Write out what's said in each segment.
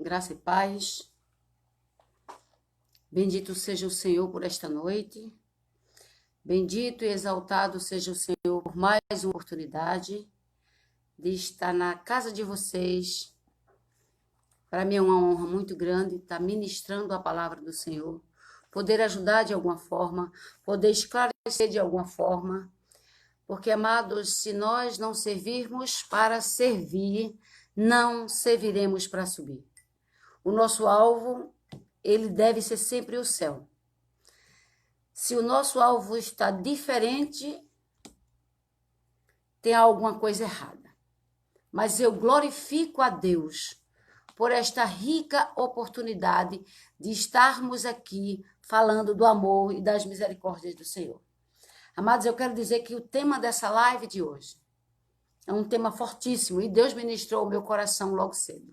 Graça e paz. Bendito seja o Senhor por esta noite. Bendito e exaltado seja o Senhor por mais uma oportunidade de estar na casa de vocês. Para mim é uma honra muito grande estar ministrando a palavra do Senhor, poder ajudar de alguma forma, poder esclarecer de alguma forma. Porque, amados, se nós não servirmos para servir, não serviremos para subir. O nosso alvo, ele deve ser sempre o céu. Se o nosso alvo está diferente, tem alguma coisa errada. Mas eu glorifico a Deus por esta rica oportunidade de estarmos aqui falando do amor e das misericórdias do Senhor. Amados, eu quero dizer que o tema dessa live de hoje é um tema fortíssimo e Deus ministrou o meu coração logo cedo.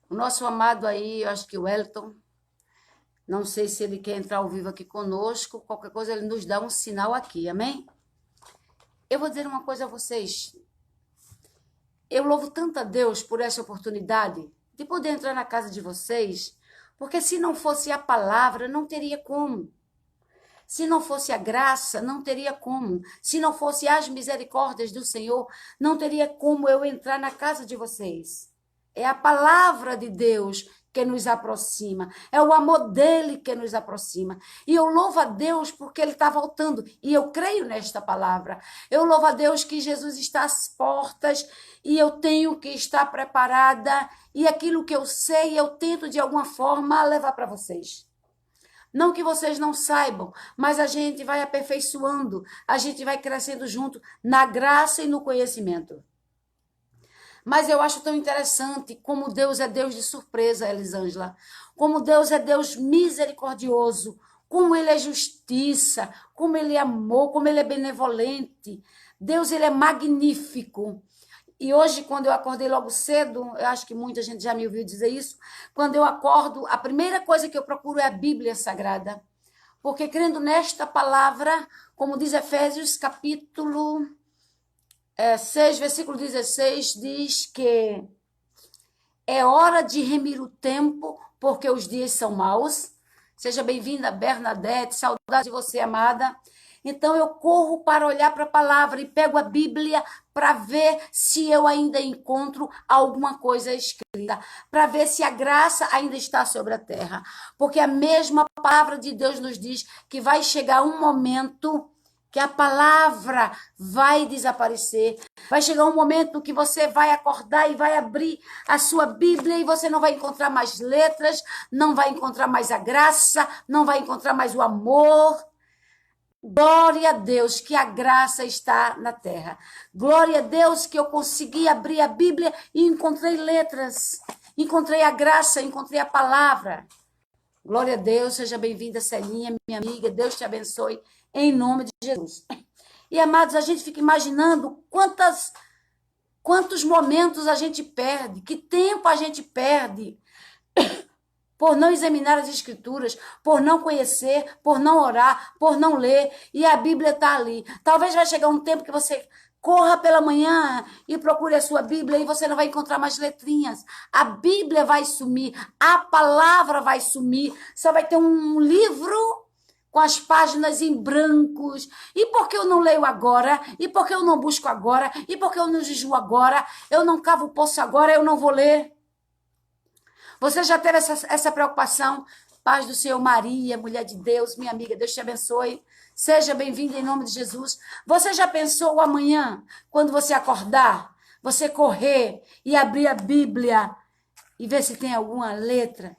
O nosso amado aí, eu acho que o Wellington, não sei se ele quer entrar ao vivo aqui conosco, qualquer coisa ele nos dá um sinal aqui, amém? Eu vou dizer uma coisa a vocês. Eu louvo tanto a Deus por essa oportunidade de poder entrar na casa de vocês, porque se não fosse a palavra, não teria como. Se não fosse a graça, não teria como. Se não fosse as misericórdias do Senhor, não teria como eu entrar na casa de vocês. É a palavra de Deus que nos aproxima. É o amor dele que nos aproxima. E eu louvo a Deus porque ele está voltando. E eu creio nesta palavra. Eu louvo a Deus que Jesus está às portas e eu tenho que estar preparada. E aquilo que eu sei, eu tento de alguma forma levar para vocês. Não que vocês não saibam, mas a gente vai aperfeiçoando, a gente vai crescendo junto na graça e no conhecimento. Mas eu acho tão interessante como Deus é Deus de surpresa, Elisângela. Como Deus é Deus misericordioso, como Ele é justiça, como Ele é amor, como Ele é benevolente. Deus, Ele é magnífico. E hoje, quando eu acordei logo cedo, eu acho que muita gente já me ouviu dizer isso, quando eu acordo, a primeira coisa que eu procuro é a Bíblia Sagrada. Porque crendo nesta palavra, como diz Efésios capítulo 6, versículo 16, diz que é hora de remir o tempo, porque os dias são maus. Seja bem-vinda, Bernadette, saudade de você, amada. Então eu corro para olhar para a palavra e pego a Bíblia para ver se eu ainda encontro alguma coisa escrita, para ver se a graça ainda está sobre a terra. Porque a mesma palavra de Deus nos diz que vai chegar um momento que a palavra vai desaparecer. Vai chegar um momento que você vai acordar e vai abrir a sua Bíblia e você não vai encontrar mais letras, não vai encontrar mais a graça, não vai encontrar mais o amor. Glória a Deus que a graça está na terra. Glória a Deus que eu consegui abrir a Bíblia e encontrei letras. Encontrei a graça, encontrei a palavra. Glória a Deus, seja bem-vinda, Celinha, minha amiga. Deus te abençoe, em nome de Jesus. E, amados, a gente fica imaginando quantos momentos a gente perde, que tempo a gente perde por não examinar as escrituras, por não conhecer, por não orar, por não ler, e a Bíblia está ali. Talvez vai chegar um tempo que você corra pela manhã e procure a sua Bíblia e você não vai encontrar mais letrinhas. A Bíblia vai sumir, a palavra vai sumir, só vai ter um livro com as páginas em brancos. E por que eu não leio agora? E por que eu não busco agora? E por que eu não jejuo agora? Eu não cavo o poço agora, eu não vou ler. Você já teve essa preocupação? Paz do Senhor, Maria, mulher de Deus, minha amiga, Deus te abençoe. Seja bem-vinda em nome de Jesus. Você já pensou amanhã, quando você acordar, você correr e abrir a Bíblia e ver se tem alguma letra?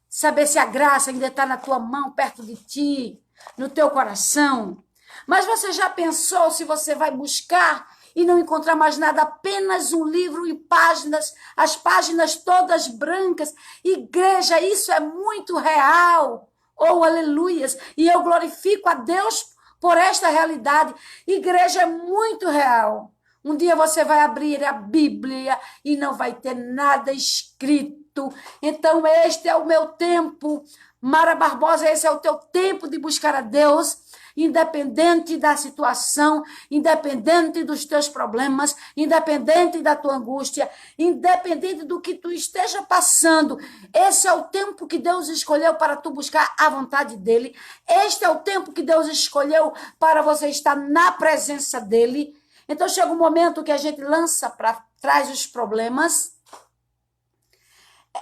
Saber se a graça ainda está na tua mão, perto de ti, no teu coração? Mas você já pensou se você vai buscar e não encontrar mais nada, apenas um livro em páginas, as páginas todas brancas? Igreja, isso é muito real. Oh, aleluias! E eu glorifico a Deus por esta realidade. Igreja é muito real. Um dia você vai abrir a Bíblia e não vai ter nada escrito. Então este é o meu tempo. Mara Barbosa, esse é o teu tempo de buscar a Deus. independente da situação, independente dos teus problemas, independente da tua angústia, independente do que tu esteja passando. Esse é o tempo que Deus escolheu para tu buscar a vontade dele. Este é o tempo que Deus escolheu para você estar na presença dele. Então chega um momento que a gente lança para trás os problemas,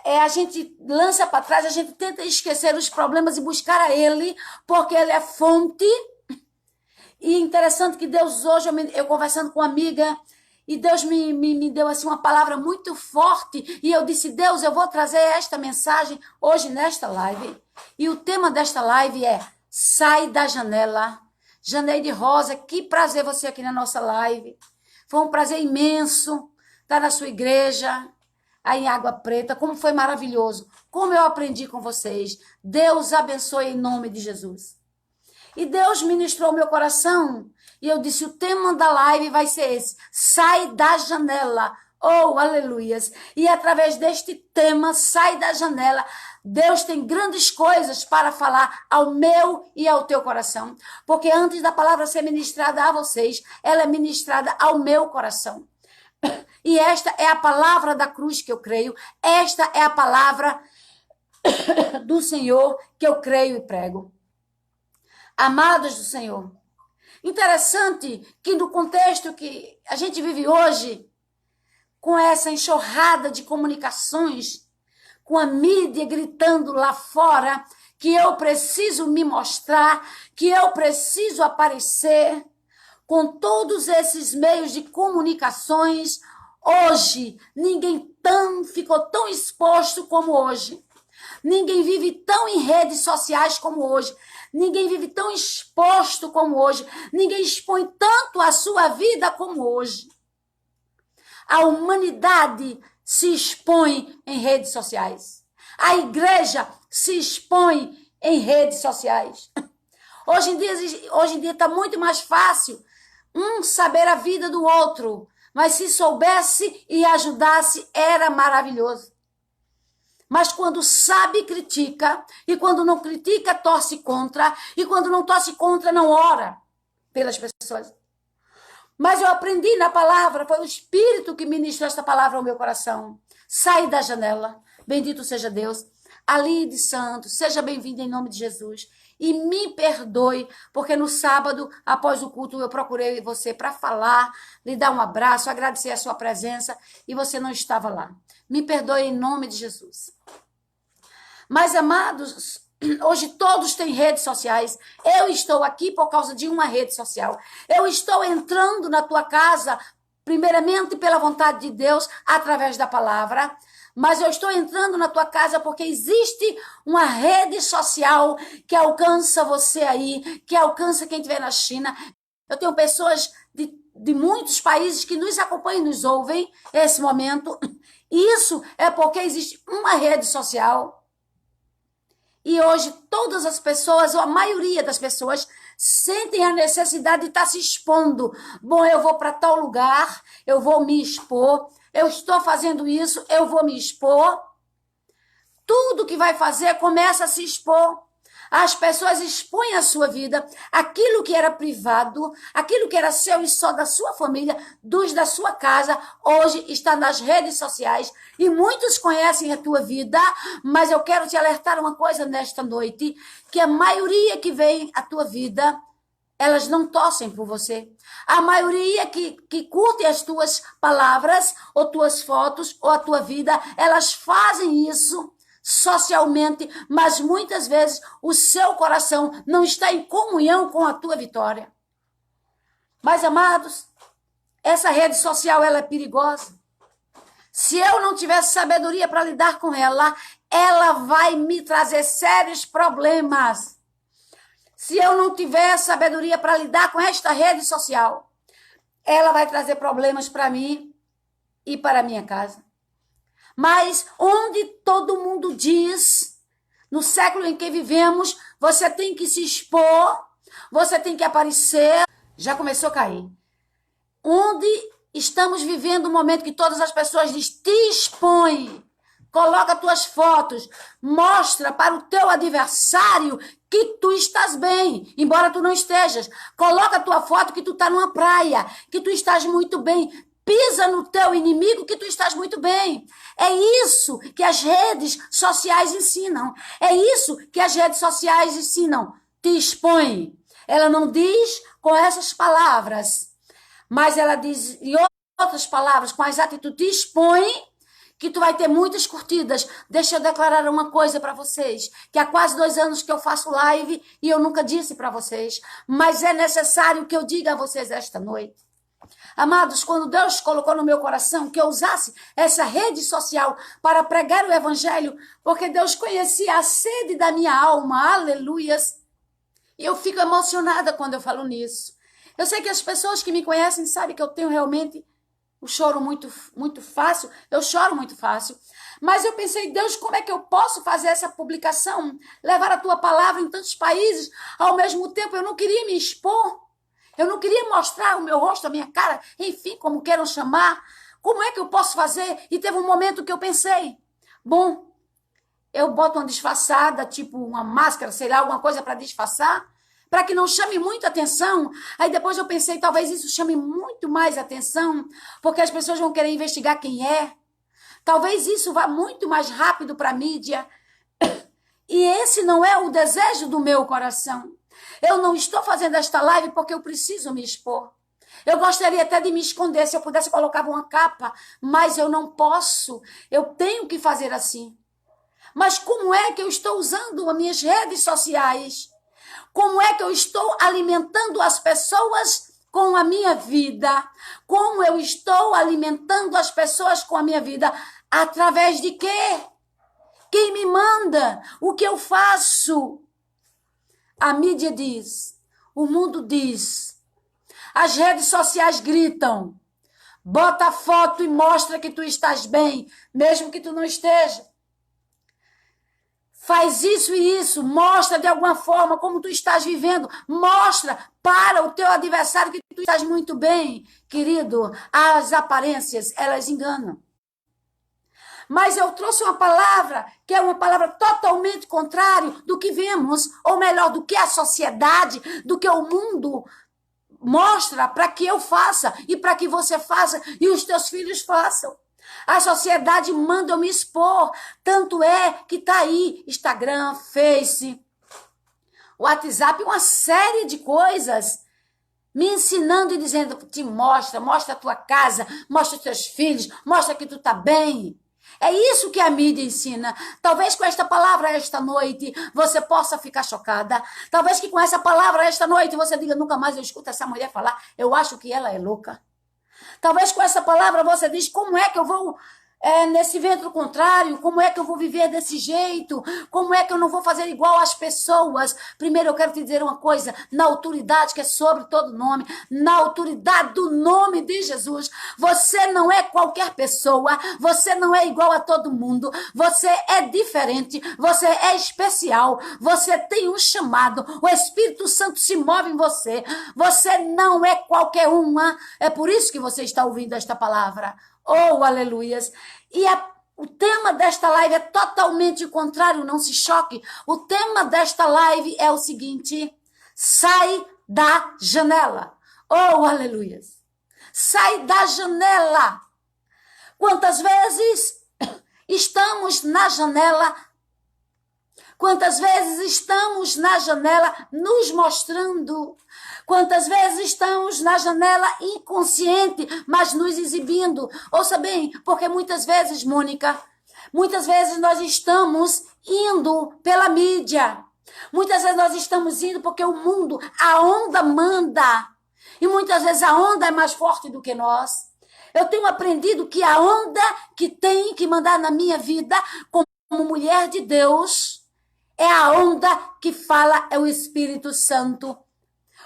a gente lança para trás, a gente tenta esquecer os problemas e buscar a ele, porque ele é fonte. E interessante que Deus hoje, eu conversando com uma amiga, e Deus me deu assim uma palavra muito forte, e eu disse, Deus, eu vou trazer esta mensagem hoje nesta live. E o tema desta live é, sai da janela. Janeide Rosa, que prazer você aqui na nossa live. Foi um prazer imenso estar na sua igreja, aí em Água Preta. Como foi maravilhoso. Como eu aprendi com vocês. Deus abençoe em nome de Jesus. E Deus ministrou meu coração. E eu disse, o tema da live vai ser esse. Sai da janela. Oh, aleluias. E através deste tema, sai da janela, Deus tem grandes coisas para falar ao meu e ao teu coração. Porque antes da palavra ser ministrada a vocês, ela é ministrada ao meu coração. E esta é a palavra da cruz que eu creio. Esta é a palavra do Senhor que eu creio e prego. Amados do Senhor, interessante que no contexto que a gente vive hoje, com essa enxurrada de comunicações, com a mídia gritando lá fora que eu preciso me mostrar, que eu preciso aparecer, com todos esses meios de comunicações, hoje ninguém ficou tão exposto como hoje. Ninguém vive tão em redes sociais como hoje. Ninguém vive tão exposto como hoje. Ninguém expõe tanto a sua vida como hoje. A humanidade se expõe em redes sociais. A igreja se expõe em redes sociais. Hoje em dia está muito mais fácil saber a vida do outro. Mas se soubesse e ajudasse, era maravilhoso. Mas quando sabe, critica. E quando não critica, torce contra. E quando não torce contra, não ora pelas pessoas. Mas eu aprendi na palavra, foi o Espírito que ministrou esta palavra ao meu coração. Sai da janela, bendito seja Deus. Alide Santos, seja bem-vindo em nome de Jesus. E me perdoe, porque no sábado, após o culto, eu procurei você para falar, lhe dar um abraço, agradecer a sua presença, e você não estava lá. Me perdoe em nome de Jesus. Mas, amados, hoje todos têm redes sociais. Eu estou aqui por causa de uma rede social. Eu estou entrando na tua casa, primeiramente pela vontade de Deus, através da palavra. Mas eu estou entrando na tua casa porque existe uma rede social que alcança você aí, que alcança quem estiver na China. Eu tenho pessoas de muitos países que nos acompanham e nos ouvem nesse momento. Isso é porque existe uma rede social. E hoje todas as pessoas, ou a maioria das pessoas, sentem a necessidade de estar se expondo. Bom, eu vou para tal lugar, eu vou me expor, eu estou fazendo isso, eu vou me expor. Tudo que vai fazer começa a se expor. As pessoas expõem a sua vida, aquilo que era privado, aquilo que era seu e só da sua família, dos da sua casa, hoje está nas redes sociais e muitos conhecem a tua vida, mas eu quero te alertar uma coisa nesta noite, que a maioria que vem à tua vida, elas não torcem por você. A maioria que curte as tuas palavras, ou tuas fotos, ou a tua vida, elas fazem isso socialmente, mas muitas vezes o seu coração não está em comunhão com a tua vitória. Mas, amados, essa rede social, ela é perigosa. Se eu não tiver sabedoria para lidar com ela, ela vai me trazer sérios problemas. Se eu não tiver sabedoria para lidar com esta rede social, ela vai trazer problemas para mim e para a minha casa. Mas onde todo mundo diz, no século em que vivemos, você tem que se expor, você tem que aparecer, já começou a cair. Onde estamos vivendo um momento que todas as pessoas dizem, te expõe, Coloca tuas fotos, mostra para o teu adversário que tu estás bem, embora tu não estejas. Coloca a tua foto que tu está numa praia, que tu estás muito bem. Pisa no teu inimigo que tu estás muito bem. É isso que as redes sociais ensinam. É isso que as redes sociais ensinam. Te expõe. Ela não diz com essas palavras, mas ela diz em outras palavras, com as atitudes, te expõe que tu vai ter muitas curtidas. Deixa eu declarar uma coisa para vocês, que há quase 2 anos que eu faço live e eu nunca disse para vocês, mas é necessário que eu diga a vocês esta noite. Amados, quando Deus colocou no meu coração que eu usasse essa rede social para pregar o evangelho, porque Deus conhecia a sede da minha alma, aleluias, e eu fico emocionada quando eu falo nisso. Eu sei que as pessoas que me conhecem sabem que eu tenho realmente o choro muito fácil, eu choro muito fácil. Mas eu pensei, Deus, como é que eu posso fazer essa publicação, levar a tua palavra em tantos países, ao mesmo tempo eu não queria me expor, eu não queria mostrar o meu rosto, a minha cara, enfim, como queiram chamar. Como é que eu posso fazer? E teve um momento que eu pensei, bom, eu boto uma disfarçada, tipo uma máscara, sei lá, alguma coisa para disfarçar, para que não chame muita atenção. Aí depois eu pensei, talvez isso chame muito mais atenção, porque as pessoas vão querer investigar quem é. Talvez isso vá muito mais rápido para a mídia. E esse não é o desejo do meu coração. Eu não estou fazendo esta live porque eu preciso me expor. Eu gostaria até de me esconder, se eu pudesse eu colocava uma capa, mas eu não posso. Eu tenho que fazer assim. Mas como é que eu estou usando as minhas redes sociais? Como é que eu estou alimentando as pessoas com a minha vida? Como eu estou alimentando as pessoas com a minha vida? Através de quê? Quem me manda? O que eu faço? A mídia diz, o mundo diz, as redes sociais gritam, bota a foto e mostra que tu estás bem, mesmo que tu não esteja. Faz isso e isso, mostra de alguma forma como tu estás vivendo, mostra para o teu adversário que tu estás muito bem. Querido, as aparências, elas enganam. Mas eu trouxe uma palavra que é uma palavra totalmente contrária do que vemos, ou melhor, do que a sociedade, do que o mundo mostra para que eu faça e para que você faça e os teus filhos façam. A sociedade manda eu me expor, tanto é que tá aí Instagram, Face, WhatsApp, uma série de coisas me ensinando e dizendo, te mostra a tua casa, mostra os teus filhos, mostra que tu tá bem. É isso que a mídia ensina. Talvez com esta palavra esta noite você possa ficar chocada. Talvez que com essa palavra esta noite você diga, nunca mais eu escuto essa mulher falar, eu acho que ela é louca. Talvez com essa palavra você diz, como é que eu vou nesse vento contrário? Como é que eu vou viver desse jeito? Como é que eu não vou fazer igual às pessoas? Primeiro eu quero te dizer uma coisa, na autoridade que é sobre todo nome, na autoridade do nome de Jesus, você não é qualquer pessoa, você não é igual a todo mundo, você é diferente, você é especial, você tem um chamado, o Espírito Santo se move em você, você não é qualquer uma, é por isso que você está ouvindo esta palavra. Oh, aleluias! E o tema desta live é totalmente contrário, não se choque. O tema desta live é o seguinte, sai da janela. Oh, aleluias! Sai da janela. Quantas vezes estamos na janela? Quantas vezes estamos na janela nos mostrando? Quantas vezes estamos na janela inconsciente, mas nos exibindo? Ouça bem, porque muitas vezes, Mônica, muitas vezes nós estamos indo pela mídia. Muitas vezes nós estamos indo porque o mundo, a onda manda. E muitas vezes a onda é mais forte do que nós. Eu tenho aprendido que a onda que tem que mandar na minha vida, como mulher de Deus, é a onda que fala, é o Espírito Santo.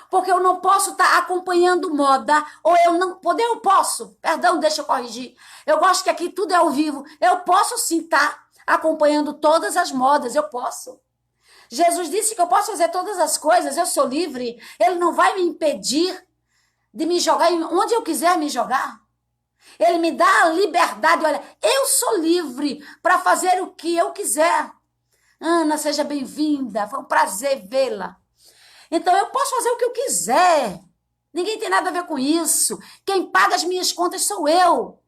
Porque eu não posso estar acompanhando moda, ou eu posso, perdão, deixa eu corrigir. Eu gosto que aqui tudo é ao vivo. Eu posso sim estar acompanhando todas as modas, eu posso. Jesus disse que eu posso fazer todas as coisas, eu sou livre. Ele não vai me impedir de me jogar onde eu quiser me jogar. Ele me dá a liberdade. Olha, eu sou livre para fazer o que eu quiser. Ana, seja bem-vinda. Foi um prazer vê-la. Então, eu posso fazer o que eu quiser. Ninguém tem nada a ver com isso. Quem paga as minhas contas sou eu.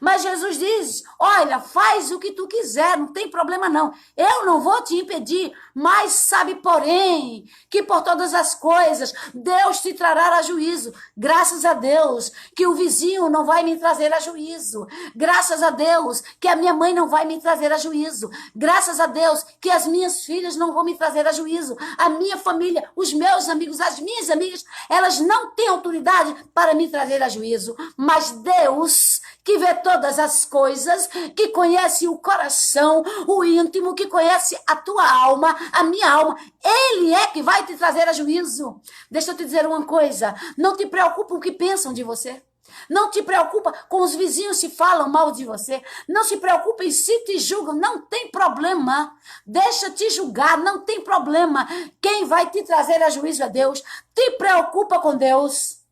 Mas Jesus diz, olha, faz o que tu quiser, não tem problema não. Eu não vou te impedir, mas sabe, porém, que por todas as coisas, Deus te trará a juízo. Graças a Deus que o vizinho não vai me trazer a juízo. Graças a Deus que a minha mãe não vai me trazer a juízo. Graças a Deus que as minhas filhas não vão me trazer a juízo. A minha família, os meus amigos, as minhas amigas, elas não têm autoridade para me trazer a juízo. Mas Deus, que vê todas as coisas, que conhece o coração, o íntimo, que conhece a tua alma, a minha alma, Ele é que vai te trazer a juízo. Deixa eu te dizer uma coisa, não te preocupa com o que pensam de você. Não te preocupa com os vizinhos se falam mal de você. Não se preocupe se te julgam, não tem problema. Deixa te julgar, não tem problema. Quem vai te trazer a juízo é Deus. Te preocupa com Deus.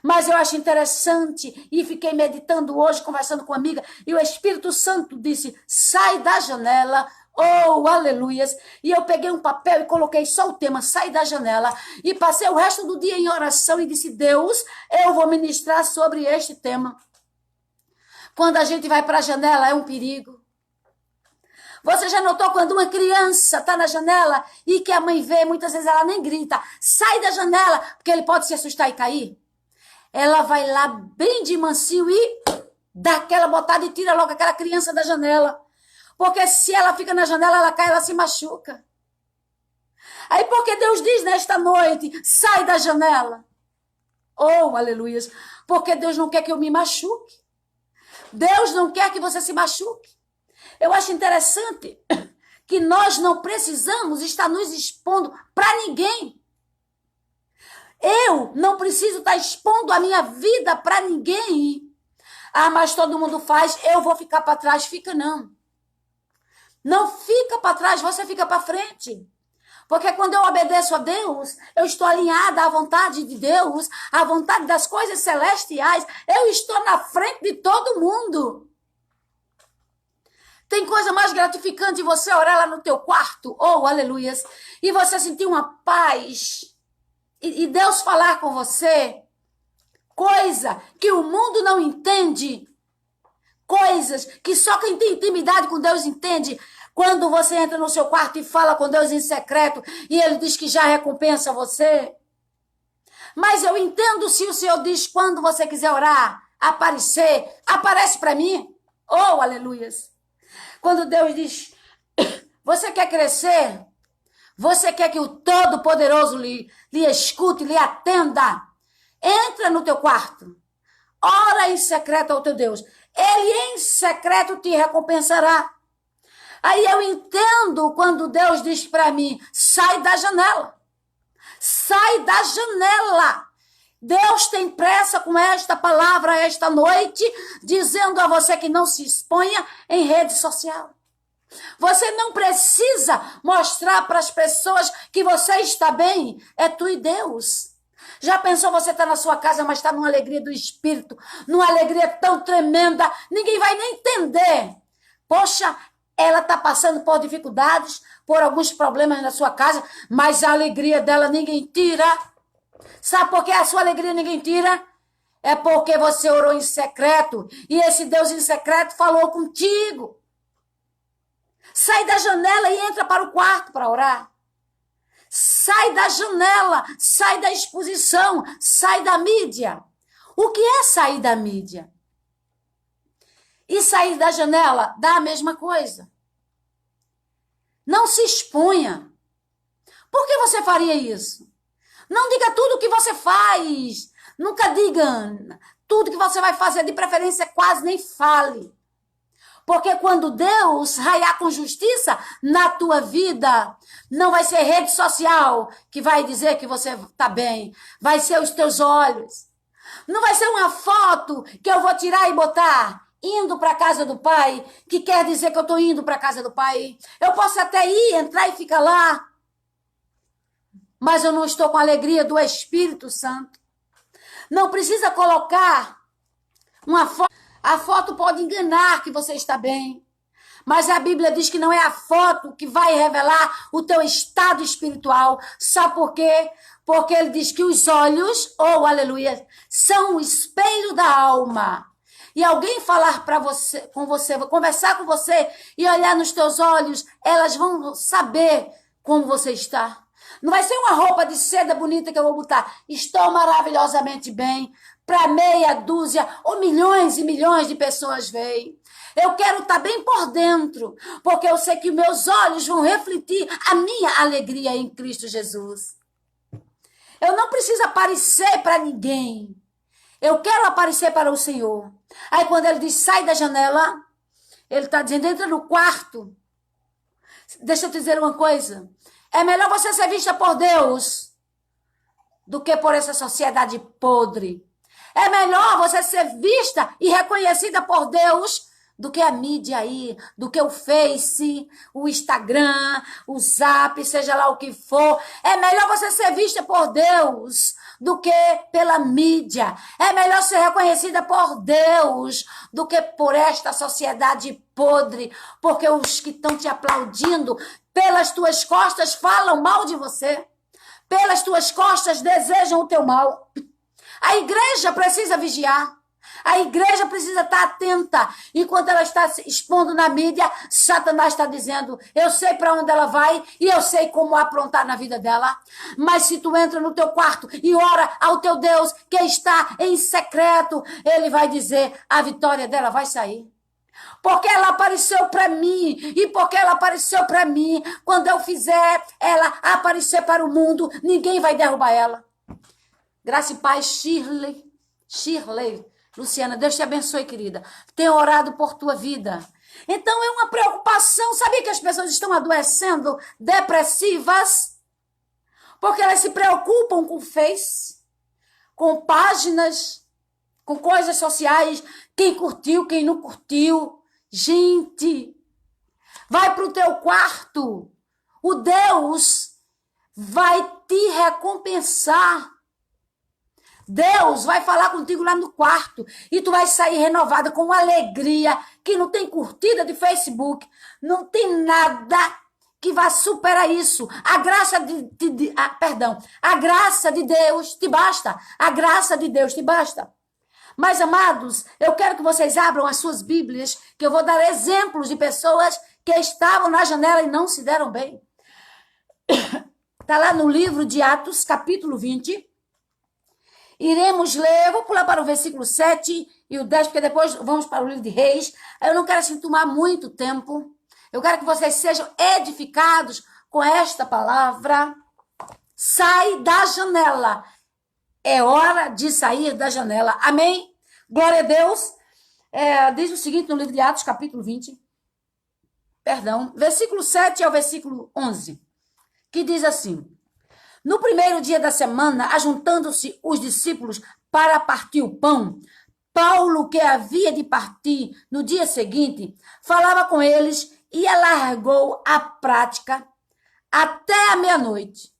Mas eu acho interessante, e fiquei meditando hoje, conversando com uma amiga, e o Espírito Santo disse, sai da janela, oh, aleluias. E eu peguei um papel e coloquei só o tema, sai da janela, e passei o resto do dia em oração e disse, Deus, eu vou ministrar sobre este tema. Quando a gente vai para a janela, é um perigo. Você já notou quando uma criança está na janela e que a mãe vê, muitas vezes ela nem grita, sai da janela, porque ele pode se assustar e cair? Ela vai lá bem de mansinho e dá aquela botada e tira logo aquela criança da janela. Porque se ela fica na janela, ela cai, ela se machuca. Aí porque Deus diz nesta noite, sai da janela. Oh, aleluias. Porque Deus não quer que eu me machuque. Deus não quer que você se machuque. Eu acho interessante que nós não precisamos estar nos expondo para ninguém. Eu não preciso estar expondo a minha vida para ninguém. Ah, mas todo mundo faz, eu vou ficar para trás. Fica não. Não fica para trás, você fica para frente. Porque quando eu obedeço a Deus, eu estou alinhada à vontade de Deus, à vontade das coisas celestiais. Eu estou na frente de todo mundo. Tem coisa mais gratificante de você orar lá no teu quarto, oh, aleluias, e você sentir uma paz. E Deus falar com você, coisa que o mundo não entende, coisas que só quem tem intimidade com Deus entende. Quando você entra no seu quarto e fala com Deus em secreto, e Ele diz que já recompensa você. Mas eu entendo se o Senhor diz, quando você quiser orar, aparecer, aparece para mim. Oh, aleluias. Quando Deus diz, você quer crescer? Você quer que o Todo-Poderoso lhe escute, lhe atenda? Entra no teu quarto. Ora em secreto ao teu Deus. Ele em secreto te recompensará. Aí eu entendo quando Deus diz para mim, sai da janela. Sai da janela. Deus tem pressa com esta palavra esta noite, dizendo a você que não se exponha em rede social. Você não precisa mostrar para as pessoas que você está bem. É tu e Deus. Já pensou você está na sua casa, mas está numa alegria do Espírito, numa alegria tão tremenda, ninguém vai nem entender. Poxa, ela está passando por dificuldades, por alguns problemas na sua casa, mas a alegria dela ninguém tira. Sabe por que a sua alegria ninguém tira? É porque você orou em secreto e esse Deus em secreto falou contigo. Sai da janela e entra para o quarto para orar. Sai da janela, sai da exposição, sai da mídia. O que é sair da mídia? E sair da janela dá a mesma coisa. Não se exponha. Por que você faria isso? Não diga tudo o que você faz. Nunca diga tudo que você vai fazer, de preferência quase nem fale. Porque quando Deus raiar com justiça na tua vida, não vai ser rede social que vai dizer que você está bem. Vai ser os teus olhos. Não vai ser uma foto que eu vou tirar e botar indo para a casa do Pai, que quer dizer que eu estou indo para a casa do Pai. Eu posso até ir, entrar e ficar lá, mas eu não estou com a alegria do Espírito Santo. Não precisa colocar uma foto. A foto pode enganar que você está bem. Mas a Bíblia diz que não é a foto que vai revelar o teu estado espiritual. Sabe por quê? Porque ele diz que os olhos, oh aleluia, são o espelho da alma. E alguém falar para você, com você, conversar com você e olhar nos teus olhos, elas vão saber como você está. Não vai ser uma roupa de seda bonita que eu vou botar. Estou maravilhosamente bem. Para meia dúzia ou milhões e milhões de pessoas veem. Eu quero estar bem por dentro, porque eu sei que meus olhos vão refletir a minha alegria em Cristo Jesus. Eu não preciso aparecer para ninguém. Eu quero aparecer para o Senhor. Aí quando ele diz, sai da janela, ele está dizendo, entra no quarto. Deixa eu te dizer uma coisa. É melhor você ser vista por Deus do que por essa sociedade podre. É melhor você ser vista e reconhecida por Deus do que a mídia aí, do que o Face, o Instagram, o Zap, seja lá o que for. É melhor você ser vista por Deus do que pela mídia. É melhor ser reconhecida por Deus do que por esta sociedade podre, porque os que estão te aplaudindo pelas tuas costas falam mal de você. Pelas tuas costas desejam o teu mal. A igreja precisa vigiar. A igreja precisa estar atenta. Enquanto ela está se expondo na mídia, Satanás está dizendo, eu sei para onde ela vai e eu sei como aprontar na vida dela. Mas se tu entra no teu quarto e ora ao teu Deus que está em secreto, ele vai dizer, a vitória dela vai sair. Porque ela apareceu para mim, e porque ela apareceu para mim, quando eu fizer ela aparecer para o mundo, ninguém vai derrubar ela. Graça e paz, Shirley, Luciana, Deus te abençoe, querida. Tenho orado por tua vida. Então é uma preocupação. Sabia que as pessoas estão adoecendo, depressivas? Porque elas se preocupam com Face, com páginas, com coisas sociais. Quem curtiu, quem não curtiu. Gente, vai para o teu quarto. O Deus vai te recompensar. Deus vai falar contigo lá no quarto e tu vai sair renovada com uma alegria que não tem curtida de Facebook, não tem nada que vá superar isso. A graça a graça de Deus te basta. A graça de Deus te basta. Mas, amados, eu quero que vocês abram as suas Bíblias, que eu vou dar exemplos de pessoas que estavam na janela e não se deram bem. Está lá no livro de Atos, capítulo 20. Iremos ler, eu vou pular para o versículo 7 e o 10, porque depois vamos para o livro de Reis. Eu não quero assim tomar muito tempo. Eu quero que vocês sejam edificados com esta palavra. Sai da janela. É hora de sair da janela. Amém? Glória a Deus. Diz o seguinte no livro de Atos, capítulo 20. Versículo 7 ao versículo 11. Que diz assim. No primeiro dia da semana, ajuntando-se os discípulos para partir o pão, Paulo, que havia de partir no dia seguinte, falava com eles e alargou a prática até a meia-noite.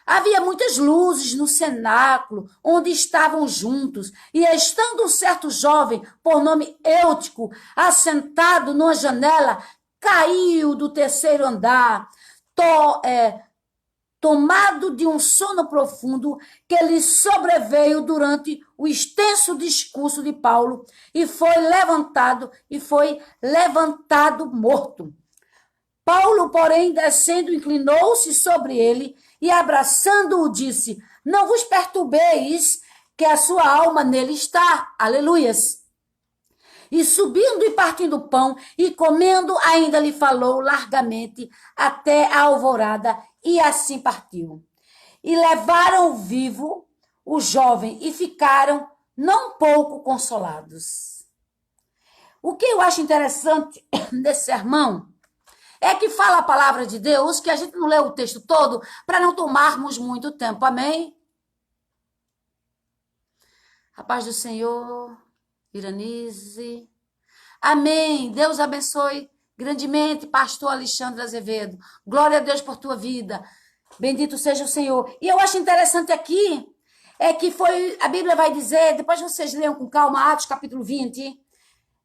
Havia muitas luzes no cenáculo, onde estavam juntos, e estando um certo jovem, por nome Eutico, assentado numa janela, caiu do terceiro andar, tomado de um sono profundo que lhe sobreveio durante o extenso discurso de Paulo, e foi levantado morto. Paulo, porém, descendo, inclinou-se sobre ele e, abraçando-o, disse, não vos perturbeis, que a sua alma nele está. Aleluias. E subindo e partindo o pão e comendo, ainda lhe falou largamente até a alvorada, e assim partiu. E levaram vivo o jovem e ficaram não pouco consolados. O que eu acho interessante desse sermão é que fala a palavra de Deus, que a gente não lê o texto todo para não tomarmos muito tempo. Amém? A paz do Senhor, Iranise. Amém. Deus abençoe grandemente, pastor Alexandre Azevedo. Glória a Deus por tua vida. Bendito seja o Senhor. E eu acho interessante aqui é que foi, a Bíblia vai dizer, depois vocês leiam com calma, Atos capítulo 20,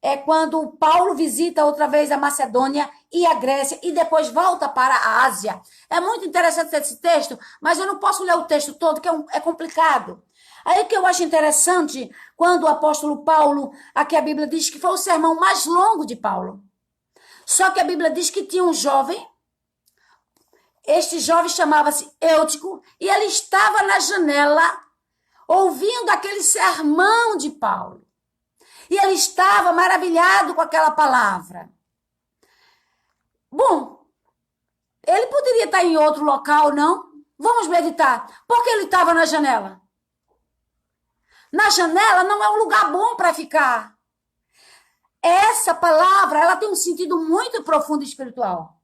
é quando Paulo visita outra vez a Macedônia e a Grécia e depois volta para a Ásia. É muito interessante esse texto, mas eu não posso ler o texto todo, que é complicado. Aí que eu acho interessante, quando o apóstolo Paulo, aqui a Bíblia diz que foi o sermão mais longo de Paulo. Só que a Bíblia diz que tinha um jovem, este jovem chamava-se Eutico, e ele estava na janela, ouvindo aquele sermão de Paulo. E ele estava maravilhado com aquela palavra. Bom, ele poderia estar em outro local, não? Vamos meditar. Por que ele estava na janela? Na janela não é um lugar bom para ficar. Essa palavra, ela tem um sentido muito profundo espiritual.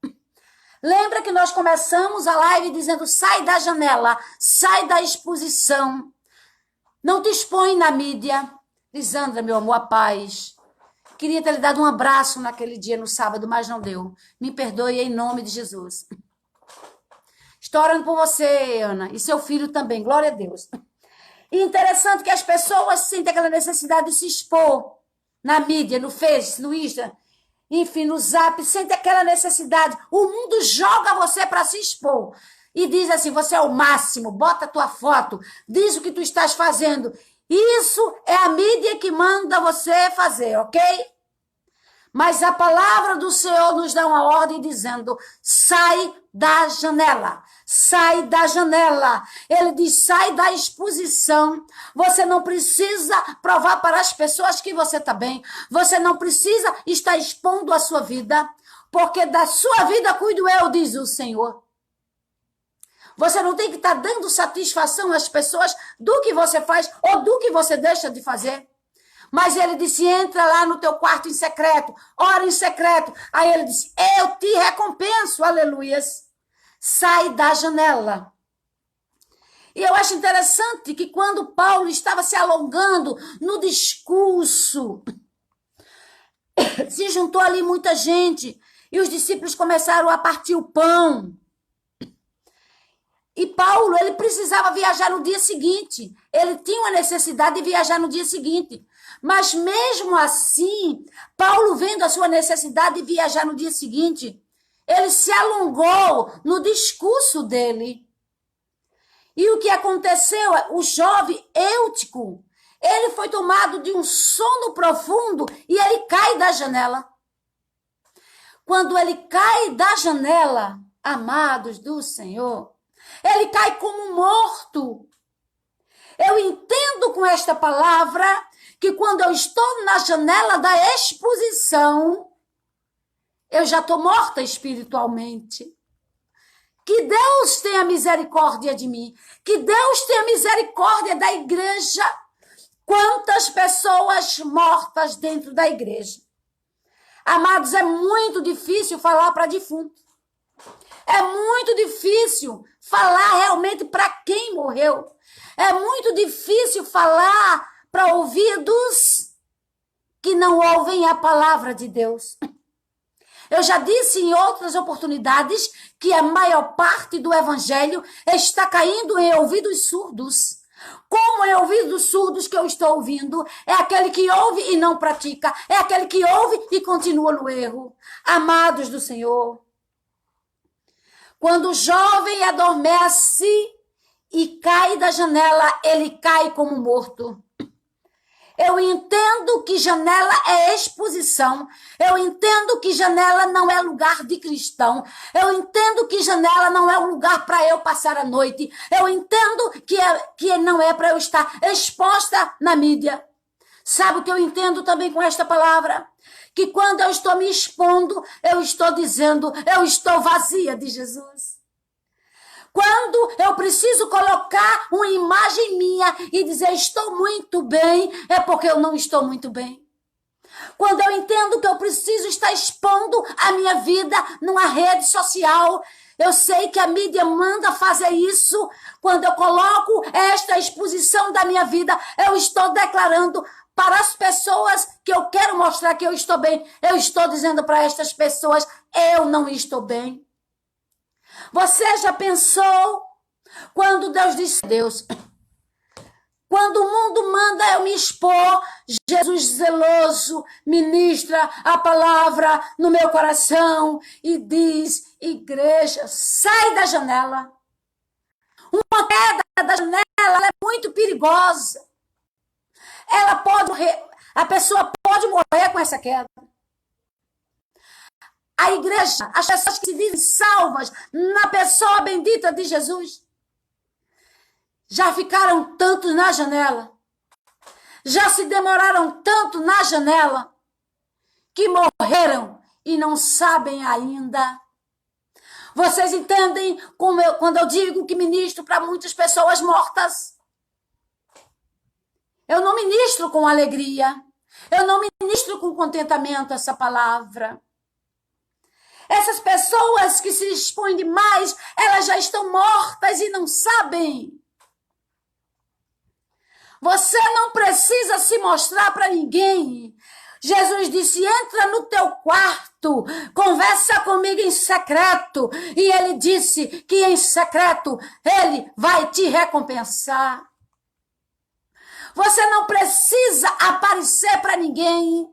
Lembra que nós começamos a live dizendo, sai da janela, sai da exposição. Não te expõe na mídia. Lisandra, meu amor, a paz. Queria ter lhe dado um abraço naquele dia, no sábado, mas não deu. Me perdoe em nome de Jesus. Estou orando por você, Ana, e seu filho também, glória a Deus. E interessante que as pessoas sentem aquela necessidade de se expor na mídia, no Face, no Insta, enfim, no Zap, sentem aquela necessidade. O mundo joga você para se expor. E diz assim, você é o máximo, bota a tua foto, diz o que tu estás fazendo. Isso é a mídia que manda você fazer, ok? Mas a palavra do Senhor nos dá uma ordem dizendo, sai da janela, sai da janela. Ele diz, sai da exposição. Você não precisa provar para as pessoas que você está bem. Você não precisa estar expondo a sua vida, porque da sua vida cuido eu, diz o Senhor. Você não tem que estar dando satisfação às pessoas do que você faz ou do que você deixa de fazer. Mas ele disse, entra lá no teu quarto em secreto, ora em secreto. Aí ele disse, eu te recompenso, aleluias. Sai da janela. E eu acho interessante que quando Paulo estava se alongando no discurso, se juntou ali muita gente e os discípulos começaram a partir o pão. E Paulo, ele precisava viajar no dia seguinte. Ele tinha uma necessidade de viajar no dia seguinte. Mas mesmo assim, Paulo, vendo a sua necessidade de viajar no dia seguinte, ele se alongou no discurso dele. E o que aconteceu? O jovem Eutico, ele foi tomado de um sono profundo e ele cai da janela. Quando ele cai da janela, amados do Senhor, ele cai como morto. Eu entendo com esta palavra que quando eu estou na janela da exposição, eu já estou morta espiritualmente. Que Deus tenha misericórdia de mim. Que Deus tenha misericórdia da igreja. Quantas pessoas mortas dentro da igreja. Amados, é muito difícil falar para defunto. É muito difícil falar realmente para quem morreu. É muito difícil falar para ouvidos que não ouvem a palavra de Deus. Eu já disse em outras oportunidades que a maior parte do evangelho está caindo em ouvidos surdos. Como em ouvidos surdos que eu estou ouvindo, é aquele que ouve e não pratica, é aquele que ouve e continua no erro. Amados do Senhor, quando o jovem adormece e cai da janela, ele cai como morto. Eu entendo que janela é exposição. Eu entendo que janela não é lugar de cristão. Eu entendo que janela não é um lugar para eu passar a noite. Eu entendo que não é para eu estar exposta na mídia. Sabe o que eu entendo também com esta palavra? Que quando eu estou me expondo, eu estou dizendo, eu estou vazia de Jesus. Quando eu preciso colocar uma imagem minha e dizer estou muito bem, é porque eu não estou muito bem. Quando eu entendo que eu preciso estar expondo a minha vida numa rede social, eu sei que a mídia manda fazer isso. Quando eu coloco esta exposição da minha vida, eu estou declarando para as pessoas que eu quero mostrar que eu estou bem. Eu estou dizendo para estas pessoas, eu não estou bem. Você já pensou quando Deus disse, Deus, Quando o mundo manda eu me expor, Jesus zeloso ministra a palavra no meu coração e diz: igreja, sai da janela. Uma queda da janela é muito perigosa. Ela pode morrer, a pessoa pode morrer com essa queda. A igreja, as pessoas que se dizem salvas na pessoa bendita de Jesus, já ficaram tanto na janela, já se demoraram tanto na janela, que morreram e não sabem ainda. Vocês entendem quando eu digo que ministro para muitas pessoas mortas? Eu não ministro com alegria, eu não ministro com contentamento essa palavra. Essas pessoas que se expõem demais, elas já estão mortas e não sabem. Você não precisa se mostrar para ninguém. Jesus disse: entra no teu quarto, conversa comigo em secreto. E ele disse que em secreto ele vai te recompensar. Você não precisa aparecer para ninguém.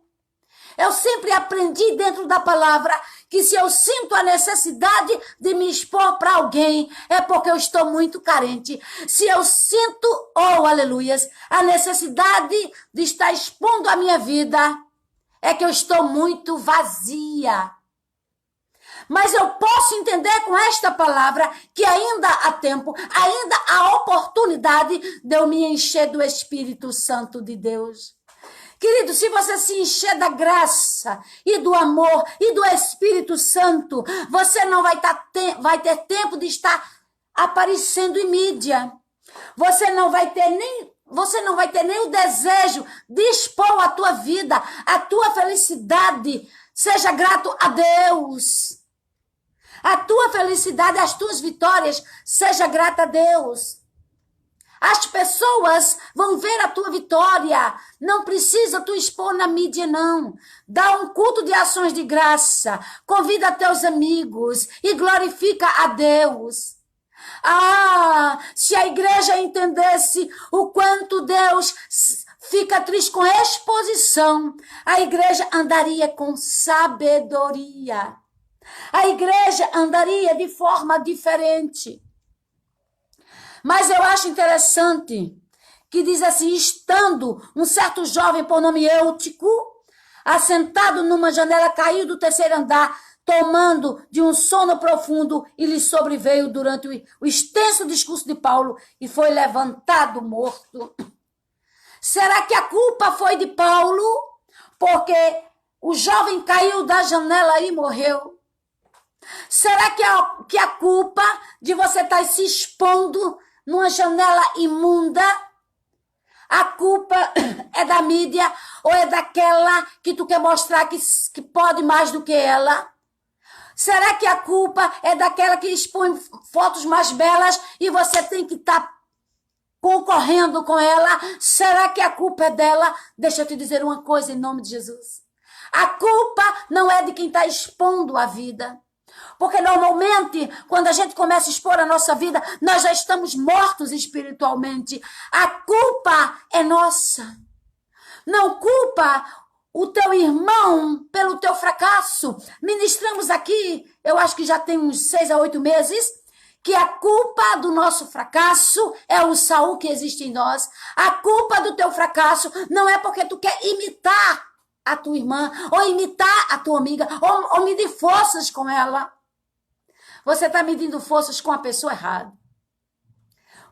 Eu sempre aprendi dentro da palavra que se eu sinto a necessidade de me expor para alguém, é porque eu estou muito carente. Se eu sinto, oh aleluias, a necessidade de estar expondo a minha vida, é que eu estou muito vazia. Mas eu posso entender com esta palavra que ainda há tempo, ainda há oportunidade de eu me encher do Espírito Santo de Deus. Querido, se você se encher da graça e do amor e do Espírito Santo, você não vai ter tempo de estar aparecendo em mídia. Você não vai ter nem o desejo de expor a tua vida, a tua felicidade. Seja grato a Deus. A tua felicidade, as tuas vitórias, seja grata a Deus. As pessoas vão ver a tua vitória. Não precisa tu expor na mídia, não. Dá um culto de ações de graça. Convida teus amigos e glorifica a Deus. Ah, se a igreja entendesse o quanto Deus fica triste com exposição, a igreja andaria com sabedoria. A igreja andaria de forma diferente. Mas eu acho interessante que diz assim: estando um certo jovem por nome Eutico, assentado numa janela, caiu do terceiro andar, tomando de um sono profundo, e lhe sobreveio durante o extenso discurso de Paulo, e foi levantado morto. Será que a culpa foi de Paulo? Porque o jovem caiu da janela e morreu. Será que a culpa de você estar se expondo numa janela imunda, a culpa é da mídia ou é daquela que tu quer mostrar que pode mais do que ela? Será que a culpa é daquela que expõe fotos mais belas e você tem que estar concorrendo com ela? Será que a culpa é dela? Deixa eu te dizer uma coisa em nome de Jesus. A culpa não é de quem está expondo a vida. Porque normalmente, quando a gente começa a expor a nossa vida, nós já estamos mortos espiritualmente. A culpa é nossa. Não culpa o teu irmão pelo teu fracasso. Ministramos aqui, eu acho que já tem uns 6 a 8 meses, que a culpa do nosso fracasso é o Saul que existe em nós. A culpa do teu fracasso não é porque tu quer imitar a tua irmã, ou imitar a tua amiga, ou medir forças com ela. Você está medindo forças com a pessoa errada.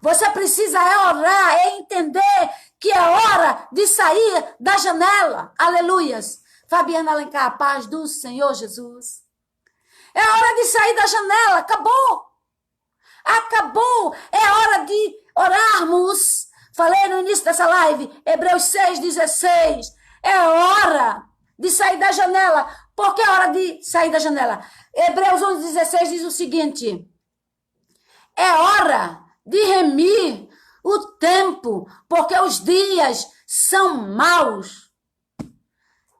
Você precisa orar, entender que é hora de sair da janela. Aleluias. Fabiana Alencar, a paz do Senhor Jesus. É hora de sair da janela. Acabou. Acabou. É hora de orarmos. Falei no início dessa live, Hebreus 6,16. É hora de sair da janela. Por que é hora de sair da janela? Hebreus 11,16 diz o seguinte: é hora de remir o tempo, porque os dias são maus.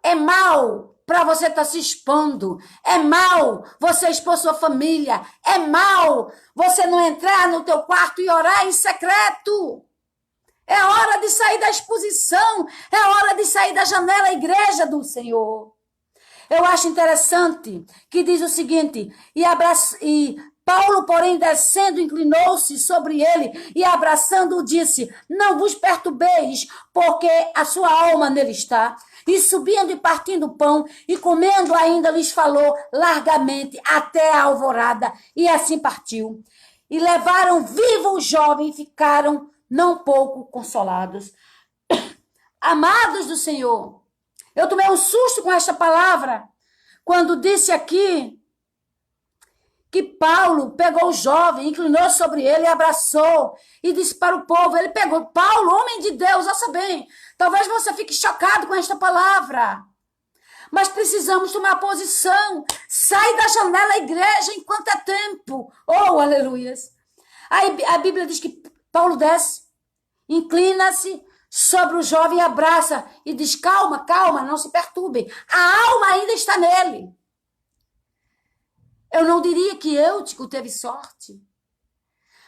É mau para você estar se expondo. É mau você expor sua família. É mau você não entrar no teu quarto e orar em secreto. É hora de sair da exposição. É hora de sair da janela, igreja do Senhor. Eu acho interessante que diz o seguinte, e Paulo, porém, descendo, inclinou-se sobre ele e abraçando-o, disse, não vos perturbeis, porque a sua alma nele está. E subindo e partindo o pão e comendo ainda, lhes falou largamente até a alvorada, e assim partiu. E levaram vivo o jovem e ficaram não pouco consolados. Amados do Senhor, eu tomei um susto com esta palavra, quando disse aqui que Paulo pegou o jovem, inclinou sobre ele e abraçou e disse para o povo, ele pegou, Paulo, homem de Deus, ouça bem, talvez você fique chocado com esta palavra, mas precisamos tomar posição, sai da janela, igreja, enquanto é tempo, oh, aleluias. Aí a Bíblia diz que Paulo desce, inclina-se sobre o jovem e abraça e diz, calma, calma, não se perturbem, a alma ainda está nele. Eu não diria que Eutico teve sorte,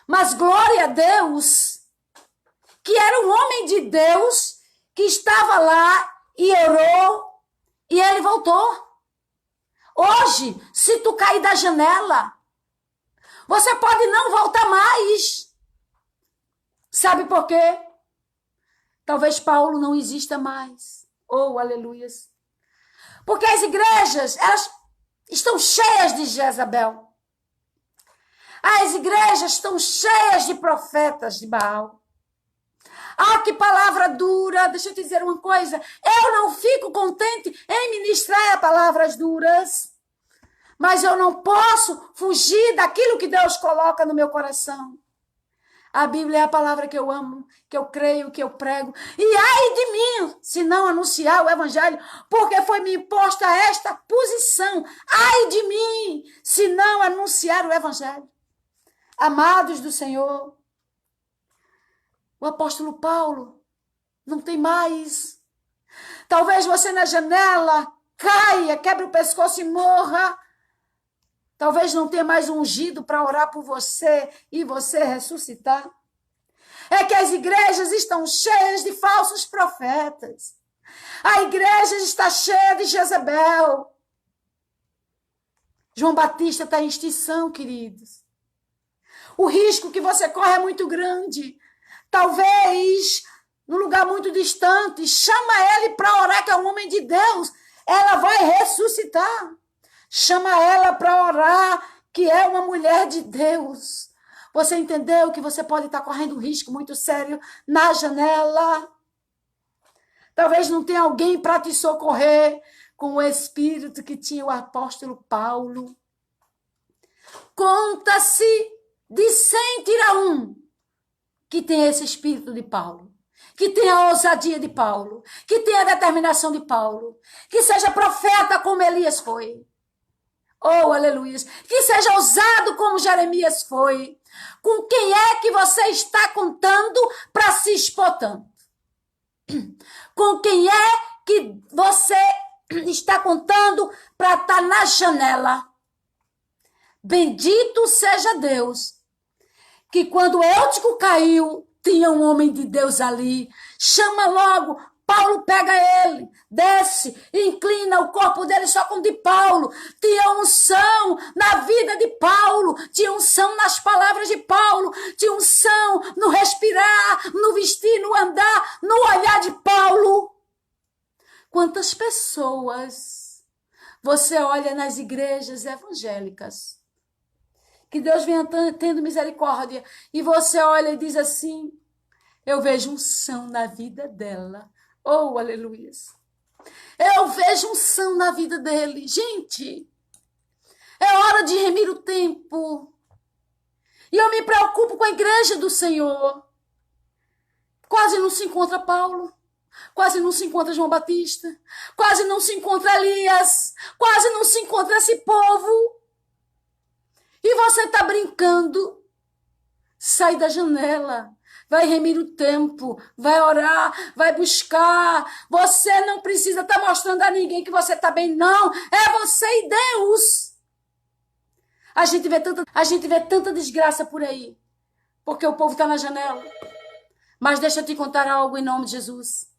mas glória a Deus, que era um homem de Deus, que estava lá e orou, e ele voltou. Hoje, se tu cair da janela, você pode não voltar mais. Sabe por quê? Talvez Paulo não exista mais. Oh, aleluias. Porque as igrejas, elas estão cheias de Jezabel. As igrejas estão cheias de profetas de Baal. Ah, que palavra dura. Deixa eu te dizer uma coisa. Eu não fico contente em ministrar palavras duras. Mas eu não posso fugir daquilo que Deus coloca no meu coração. A Bíblia é a palavra que eu amo, que eu creio, que eu prego. E ai de mim, se não anunciar o evangelho, porque foi me imposta esta posição. Ai de mim, se não anunciar o evangelho. Amados do Senhor, o apóstolo Paulo não tem mais. Talvez você na janela caia, quebre o pescoço e morra. Talvez não tenha mais um ungido para orar por você e você ressuscitar. É que as igrejas estão cheias de falsos profetas. A igreja está cheia de Jezabel. João Batista está em extinção, queridos. O risco que você corre é muito grande. Talvez, num lugar muito distante, chama ele para orar, que é um homem de Deus. Ela vai ressuscitar. Chama ela para orar, que é uma mulher de Deus. Você entendeu que você pode estar correndo um risco muito sério na janela? Talvez não tenha alguém para te socorrer com o espírito que tinha o apóstolo Paulo. Conta-se de 100 tira um que tem esse espírito de Paulo, que tem a ousadia de Paulo, que tem a determinação de Paulo, que seja profeta como Elias foi. Oh, aleluia. Que seja ousado como Jeremias foi. Com quem é que você está contando para se expor tanto? Com quem é que você está contando para estar na janela? Bendito seja Deus, que quando Eutico caiu, tinha um homem de Deus ali. Chama logo. Paulo pega ele, desce, inclina o corpo dele só com o de Paulo. Tinha unção na vida de Paulo, tinha unção nas palavras de Paulo, tinha unção no respirar, no vestir, no andar, no olhar de Paulo. Quantas pessoas você olha nas igrejas evangélicas, que Deus venha tendo misericórdia, e você olha e diz assim, eu vejo unção na vida dela. Oh, aleluia. Eu vejo unção na vida dele. Gente, é hora de remir o tempo. E eu me preocupo com a igreja do Senhor. Quase não se encontra Paulo. Quase não se encontra João Batista. Quase não se encontra Elias. Quase não se encontra esse povo. E você está brincando. Sai da janela. Vai remir o tempo, vai orar, vai buscar. Você não precisa estar mostrando a ninguém que você está bem, não. É você e Deus. A gente vê tanta desgraça por aí, porque o povo está na janela. Mas deixa eu te contar algo em nome de Jesus.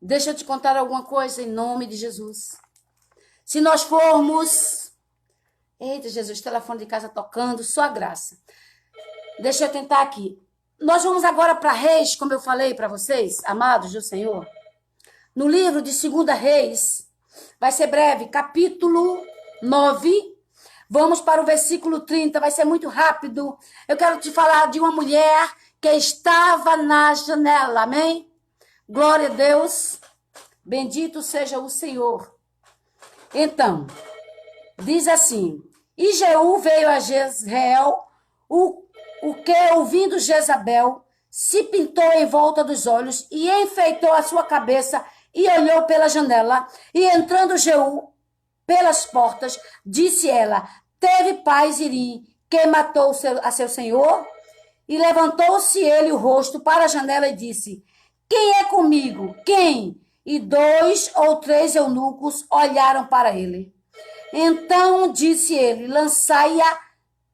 Deixa eu te contar alguma coisa em nome de Jesus. Se nós formos... Eita, Jesus, telefone de casa tocando, só a graça. Deixa eu tentar aqui. Nós vamos agora para Reis, como eu falei para vocês, amados do Senhor. No livro de 2 Reis, vai ser breve, capítulo 9. Vamos para o versículo 30, vai ser muito rápido. Eu quero te falar de uma mulher que estava na janela, amém? Glória a Deus. Bendito seja o Senhor. Então, diz assim: e Jeú veio a Jezreel, o que, ouvindo Jezabel, se pintou em volta dos olhos e enfeitou a sua cabeça e olhou pela janela. E entrando Jeú pelas portas, disse ela: teve paz Iri, que matou a seu senhor? E levantou-se ele o rosto para a janela e disse: quem é comigo? Quem? E 2 ou 3 eunucos olharam para ele. Então disse ele: lançai-a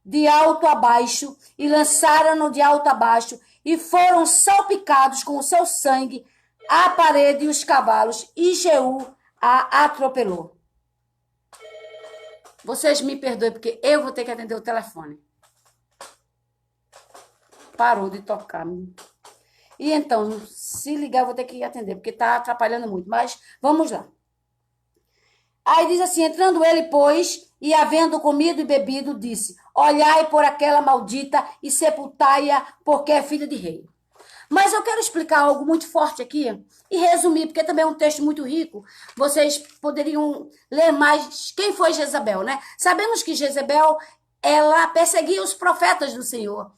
de alto a baixo. E lançaram-no de alto a baixo, e foram salpicados com o seu sangue a parede e os cavalos, e Jeú a atropelou. Vocês me perdoem, porque eu vou ter que atender o telefone. Parou de tocar. E então, se ligar, eu vou ter que atender, porque está atrapalhando muito. Mas vamos lá. Aí diz assim: entrando ele, pois, e havendo comido e bebido, disse: olhai por aquela maldita e sepultai-a, porque é filha de rei. Mas eu quero explicar algo muito forte aqui e resumir, porque também é um texto muito rico. Vocês poderiam ler mais quem foi Jezabel, né? Sabemos que Jezabel, ela perseguia os profetas do Senhor.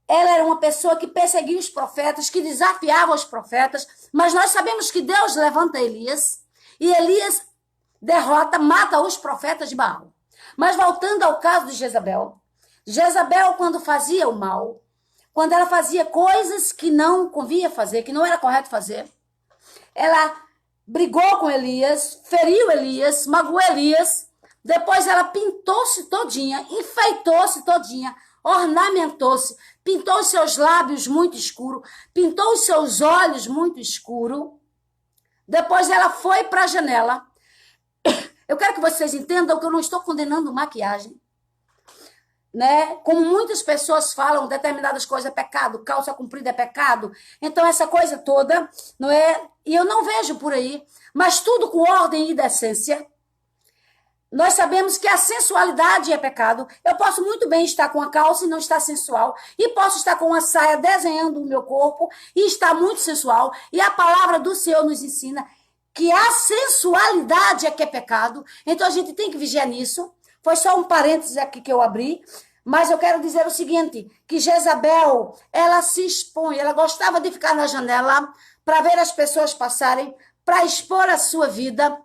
Ela era uma pessoa que perseguia os profetas, que desafiava os profetas, mas nós sabemos que Deus levanta Elias, e Elias derrota, mata os profetas de Baal. Mas voltando ao caso de Jezabel, Jezabel, quando fazia o mal, quando ela fazia coisas que não convinha fazer, que não era correto fazer, ela brigou com Elias, feriu Elias, magoou Elias, depois ela pintou-se todinha, enfeitou-se todinha, ornamentou-se, pintou os seus lábios muito escuro, pintou os seus olhos muito escuro. Depois ela foi para a janela. Eu quero que vocês entendam que eu não estou condenando maquiagem, né? Como muitas pessoas falam, determinadas coisas é pecado, calça comprida é pecado. Então essa coisa toda, não é? E eu não vejo por aí, mas tudo com ordem e decência. Nós sabemos que a sensualidade é pecado. Eu posso muito bem estar com a calça e não estar sensual. E posso estar com uma saia desenhando o meu corpo e estar muito sensual. E a palavra do Senhor nos ensina que a sensualidade é que é pecado. Então a gente tem que vigiar nisso. Foi só um parênteses aqui que eu abri. Mas eu quero dizer o seguinte, que Jezabel, ela se expõe. Ela gostava de ficar na janela para ver as pessoas passarem, para expor a sua vida.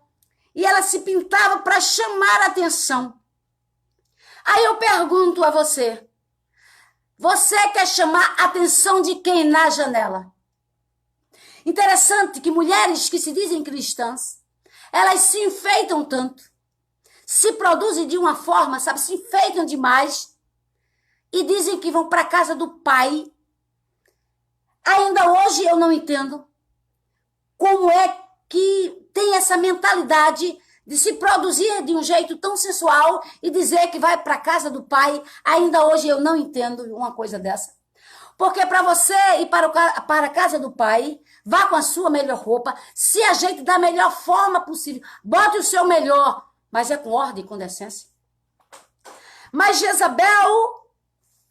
E ela se pintava para chamar a atenção. Aí eu pergunto a você: você quer chamar a atenção de quem na janela? Interessante que mulheres que se dizem cristãs, elas se enfeitam tanto, se produzem de uma forma, sabe, se enfeitam demais e dizem que vão para a casa do pai. Ainda hoje eu não entendo como é que tem essa mentalidade de se produzir de um jeito tão sensual e dizer que vai para a casa do pai. Ainda hoje eu não entendo uma coisa dessa. Porque para você ir para a casa do pai, vá com a sua melhor roupa, se ajeite da melhor forma possível, bote o seu melhor, mas é com ordem e com decência. Mas Jezabel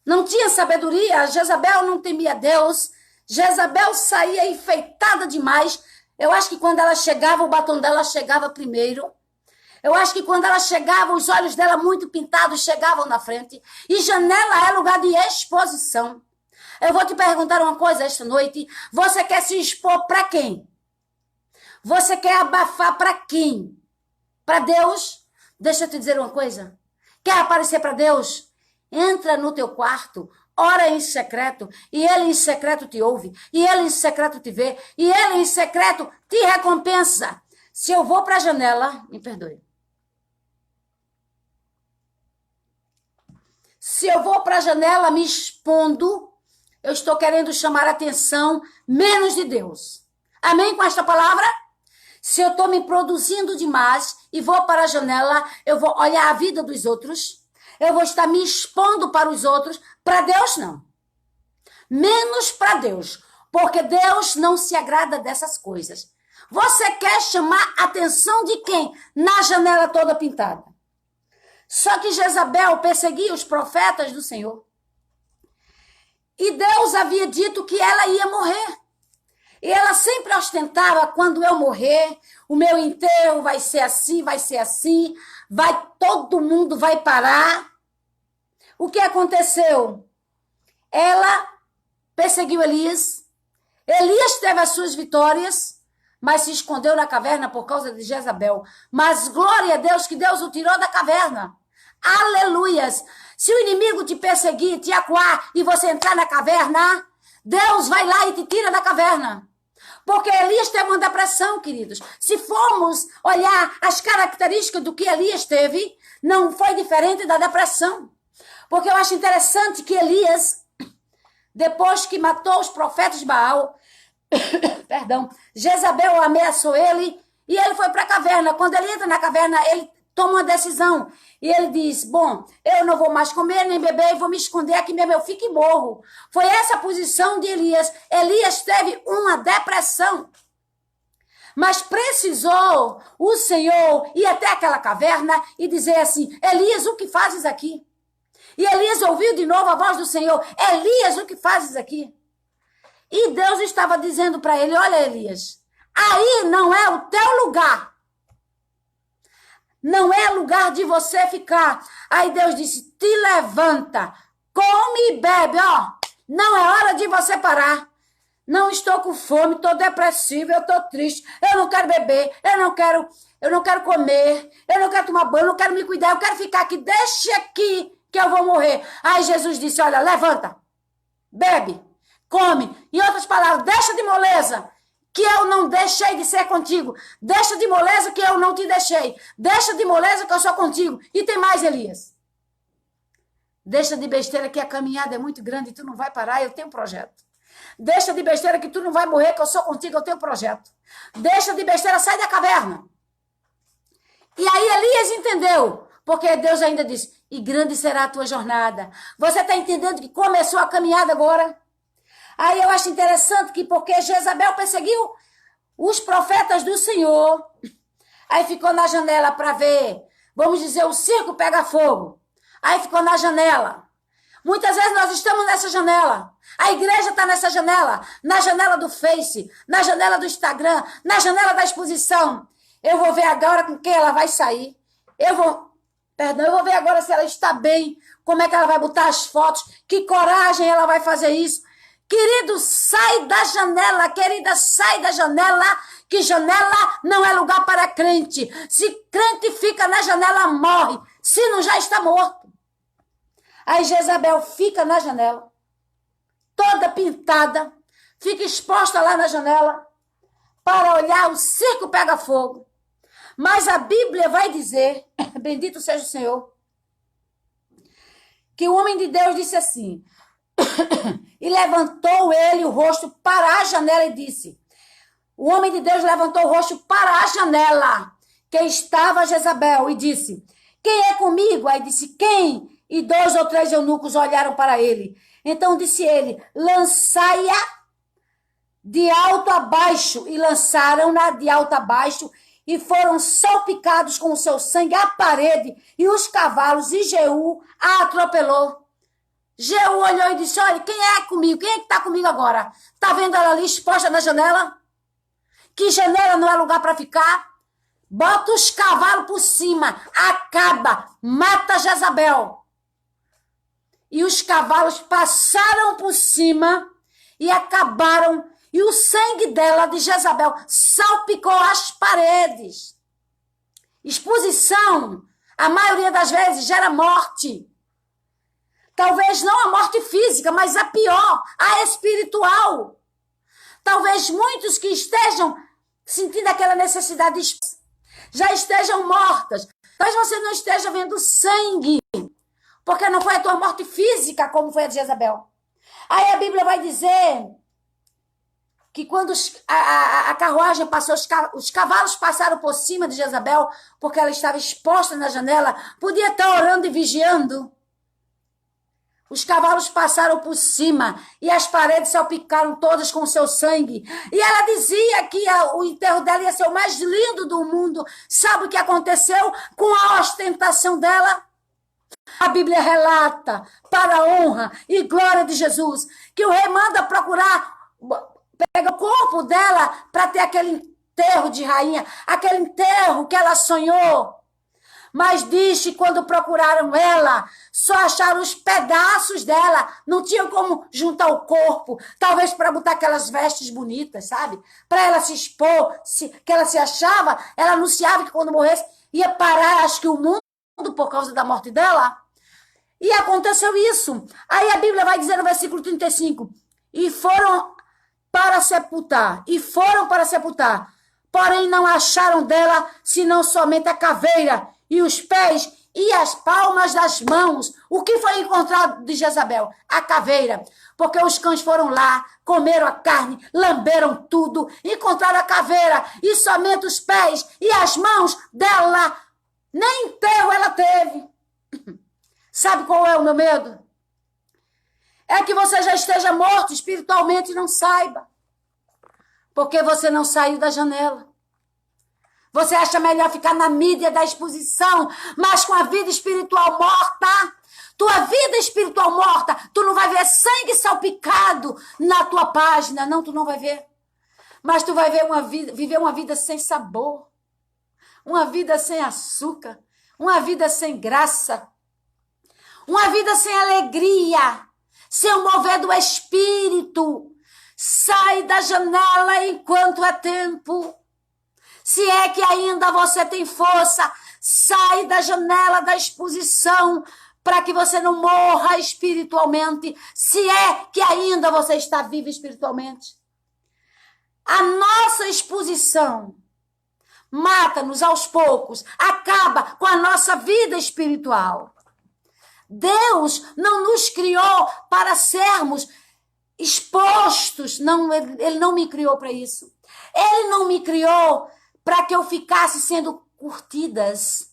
não tinha sabedoria, Jezabel não temia Deus, Jezabel saía enfeitada demais. Eu acho que quando ela chegava, o batom dela chegava primeiro. Eu acho que quando ela chegava, os olhos dela muito pintados chegavam na frente. E janela é lugar de exposição. Eu vou te perguntar uma coisa esta noite. Você quer se expor para quem? Você quer abafar para quem? Para Deus? Deixa eu te dizer uma coisa. Quer aparecer para Deus? Entra no teu quarto. Ora em secreto, e ele em secreto te ouve, e ele em secreto te vê, e ele em secreto te recompensa. Se eu vou para a janela, me perdoe. Se eu vou para a janela me expondo, eu estou querendo chamar a atenção menos de Deus. Amém com esta palavra? Se eu estou me produzindo demais e vou para a janela, eu vou olhar a vida dos outros, eu vou estar me expondo para os outros, para Deus não. Menos para Deus, porque Deus não se agrada dessas coisas. Você quer chamar a atenção de quem? Na janela toda pintada. Só que Jezabel perseguia os profetas do Senhor. E Deus havia dito que ela ia morrer. E ela sempre ostentava, quando eu morrer, o meu enterro vai ser assim, todo mundo vai parar. O que aconteceu? Ela perseguiu Elias. Elias teve as suas vitórias, mas se escondeu na caverna por causa de Jezabel. Mas glória a Deus que Deus o tirou da caverna. Aleluias! Se o inimigo te perseguir, te acuar e você entrar na caverna, Deus vai lá e te tira da caverna. Porque Elias teve uma depressão, queridos. Se formos olhar as características do que Elias teve, não foi diferente da depressão. Porque eu acho interessante que Elias, depois que matou os profetas de Baal, Jezabel ameaçou ele e ele foi para a caverna. Quando ele entra na caverna, ele toma uma decisão. E ele diz, bom, eu não vou mais comer nem beber e vou me esconder aqui mesmo, eu fico e morro. Foi essa a posição de Elias. Elias teve uma depressão. Mas precisou o Senhor ir até aquela caverna e dizer assim, Elias, o que fazes aqui? E Elias ouviu de novo a voz do Senhor, Elias, o que fazes aqui? E Deus estava dizendo para ele, olha Elias, aí não é o teu lugar. Não é lugar de você ficar. Aí Deus disse, te levanta, come e bebe, ó. Não é hora de você parar. Não estou com fome, estou depressiva, eu estou triste, eu não quero beber, eu não quero comer, eu não quero tomar banho, eu não quero me cuidar, eu quero ficar aqui, deixa aqui que eu vou morrer. Aí Jesus disse, olha, levanta, bebe, come. Em outras palavras, deixa de moleza, que eu não deixei de ser contigo. Deixa de moleza que eu não te deixei. Deixa de moleza que eu sou contigo. E tem mais, Elias. Deixa de besteira que a caminhada é muito grande e tu não vai parar, eu tenho um projeto. Deixa de besteira que tu não vai morrer, que eu sou contigo, eu tenho um projeto. Deixa de besteira, sai da caverna. E aí Elias entendeu, porque Deus ainda disse, e grande será a tua jornada. Você está entendendo que começou a caminhada agora? Aí eu acho interessante que porque Jezabel perseguiu os profetas do Senhor, aí ficou na janela para ver, vamos dizer, o circo pega fogo. Aí ficou na janela. Muitas vezes nós estamos nessa janela. A igreja está nessa janela. Na janela do Face, na janela do Instagram, na janela da exposição. Eu vou ver agora com quem ela vai sair. Eu vou ver agora se ela está bem, como é que ela vai botar as fotos, que coragem ela vai fazer isso. Querido, sai da janela, querida, sai da janela, que janela não é lugar para crente. Se crente fica na janela, morre, se não já está morto. Aí Jezabel fica na janela, toda pintada, fica exposta lá na janela, para olhar o circo pega fogo. Mas a Bíblia vai dizer, bendito seja o Senhor, que o homem de Deus disse assim, e levantou ele o rosto para a janela e disse, o homem de Deus levantou o rosto para a janela, que estava Jezabel, e disse, quem é comigo? Aí disse, quem? E 2 ou 3 eunucos olharam para ele. Então disse ele, lançai-a de alto a baixo, e lançaram-na de alto a baixo, e foram salpicados com o seu sangue a parede e os cavalos, e Jeú a atropelou. Jeú olhou e disse, olha, quem é comigo? Quem é que está comigo agora? Está vendo ela ali exposta na janela? Que janela não é lugar para ficar? Bota os cavalos por cima, acaba, mata Jezabel. E os cavalos passaram por cima e acabaram, e o sangue dela, de Jezabel, salpicou as paredes. Exposição, a maioria das vezes, gera morte. Talvez não a morte física, mas a pior, a espiritual. Talvez muitos que estejam sentindo aquela necessidade já estejam mortas. Talvez você não esteja vendo sangue, porque não foi a tua morte física como foi a de Jezabel. Aí a Bíblia vai dizer que quando a carruagem passou, os cavalos passaram por cima de Jezabel, porque ela estava exposta na janela, podia estar orando e vigiando. Os cavalos passaram por cima e as paredes salpicaram todas com seu sangue. E ela dizia que o enterro dela ia ser o mais lindo do mundo. Sabe o que aconteceu com a ostentação dela? A Bíblia relata, para a honra e glória de Jesus, que o rei manda procurar, pega o corpo dela para ter aquele enterro de rainha, aquele enterro que ela sonhou. Mas diz que quando procuraram ela, só acharam os pedaços dela. Não tinham como juntar o corpo. Talvez para botar aquelas vestes bonitas, sabe? Para ela se expor, que ela se achava, ela anunciava que quando morresse ia parar, acho que o mundo por causa da morte dela. E aconteceu isso. Aí a Bíblia vai dizer no versículo 35, e foram para sepultar, porém não acharam dela senão somente a caveira e os pés e as palmas das mãos. O que foi encontrado de Jezabel? A caveira. Porque os cães foram lá, comeram a carne, lamberam tudo, encontraram a caveira e somente os pés e as mãos dela. Nem enterro ela teve. Sabe qual é o meu medo? É que você já esteja morto espiritualmente e não saiba. Porque você não saiu da janela. Você acha melhor ficar na mídia da exposição, mas com a vida espiritual morta. Tua vida espiritual morta, tu não vai ver sangue salpicado na tua página. Não, tu não vai ver. Mas tu vai ver viver uma vida sem sabor. Uma vida sem açúcar. Uma vida sem graça. Uma vida sem alegria. Sem o mover do espírito. Sai da janela enquanto é tempo. Se é que ainda você tem força, sai da janela da exposição para que você não morra espiritualmente. Se é que ainda você está vivo espiritualmente. A nossa exposição mata-nos aos poucos, acaba com a nossa vida espiritual. Deus não nos criou para sermos expostos. Não, Ele não me criou para isso. Ele não me criou para que eu ficasse sendo curtidas.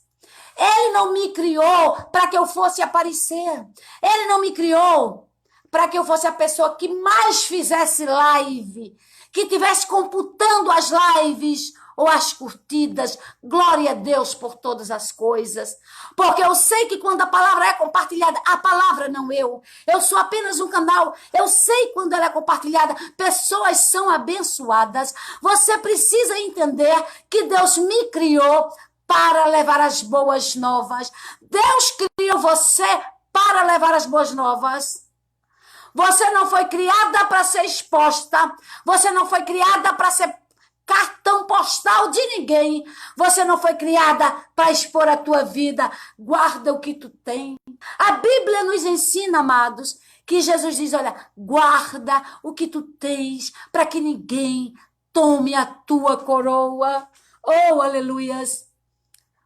Ele não me criou para que eu fosse aparecer. Ele não me criou para que eu fosse a pessoa que mais fizesse live, que estivesse computando as lives ou as curtidas. Glória a Deus por todas as coisas. Porque eu sei que quando a palavra é compartilhada, a palavra não eu sou apenas um canal. Eu sei quando ela é compartilhada, pessoas são abençoadas. Você precisa entender que Deus me criou para levar as boas novas. Deus criou você para levar as boas novas. Você não foi criada para ser exposta. Você não foi criada para ser cartão postal de ninguém. Você não foi criada para expor a tua vida. Guarda o que tu tem. A Bíblia nos ensina, amados, que Jesus diz, olha, guarda o que tu tens para que ninguém tome a tua coroa. Oh, aleluias.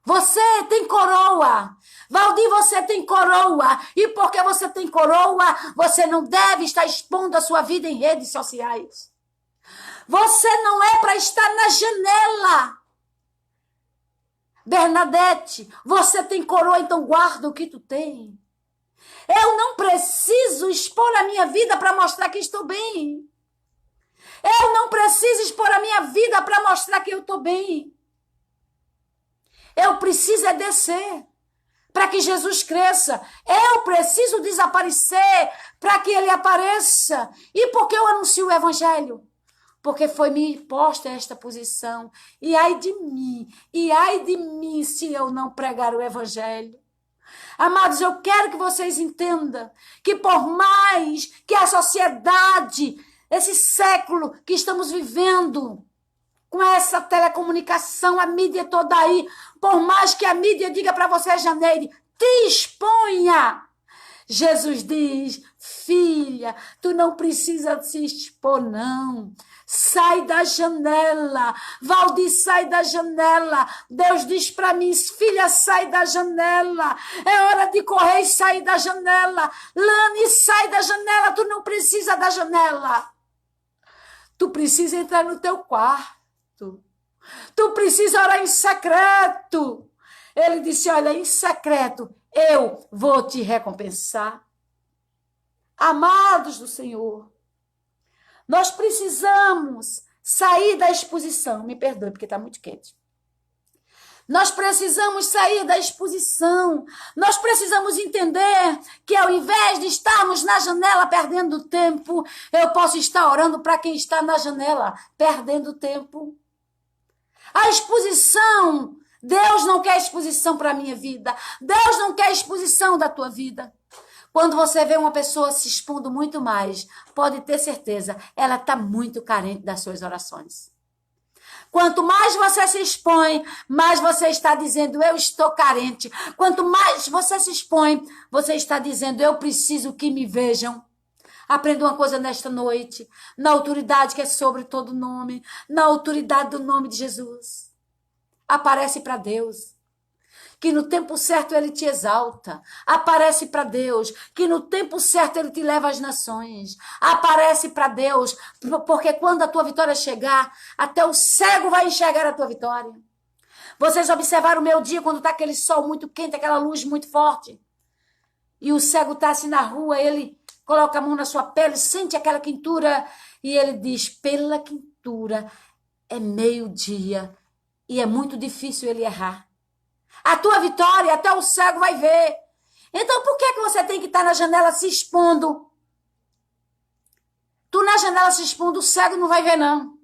Você tem coroa. Valdir, você tem coroa. E porque você tem coroa, você não deve estar expondo a sua vida em redes sociais. Você não é para estar na janela. Bernadette, você tem coroa, então guarda o que tu tem. Eu não preciso expor a minha vida para mostrar que estou bem. Eu não preciso expor a minha vida para mostrar que eu estou bem. Eu preciso é descer para que Jesus cresça. Eu preciso desaparecer para que ele apareça. E por que eu anuncio o evangelho? Porque foi me posta esta posição. E ai de mim se eu não pregar o evangelho. Amados, eu quero que vocês entendam que por mais que a sociedade, esse século que estamos vivendo, com essa telecomunicação, a mídia toda aí, por mais que a mídia diga para você, Janeire, te exponha. Jesus diz, filha, tu não precisa se expor, não. Sai da janela. Valdir, sai da janela. Deus diz para mim, filha, sai da janela. É hora de correr e sair da janela. Lani, sai da janela. Tu não precisa da janela. Tu precisa entrar no teu quarto. Tu precisa orar em secreto. Ele disse, olha, em secreto, eu vou te recompensar. Amados do Senhor, nós precisamos sair da exposição. Me perdoe, porque está muito quente. Nós precisamos sair da exposição. Nós precisamos entender que ao invés de estarmos na janela perdendo tempo, eu posso estar orando para quem está na janela perdendo tempo. A exposição, Deus não quer exposição para a minha vida. Deus não quer exposição da tua vida. Quando você vê uma pessoa se expondo muito mais, pode ter certeza, ela está muito carente das suas orações. Quanto mais você se expõe, mais você está dizendo, eu estou carente. Quanto mais você se expõe, você está dizendo, eu preciso que me vejam. Aprenda uma coisa nesta noite, na autoridade que é sobre todo nome, na autoridade do nome de Jesus. Aparece para Deus, que no tempo certo Ele te exalta. Aparece para Deus, que no tempo certo Ele te leva às nações. Aparece para Deus, porque quando a tua vitória chegar, até o cego vai enxergar a tua vitória. Vocês observaram o meu dia quando está aquele sol muito quente, aquela luz muito forte. E o cego está assim na rua, ele coloca a mão na sua pele, sente aquela quentura e ele diz, pela quentura é meio-dia e é muito difícil ele errar. A tua vitória até o cego vai ver. Então por que você tem que estar na janela se expondo? Tu na janela se expondo, o cego não vai ver não.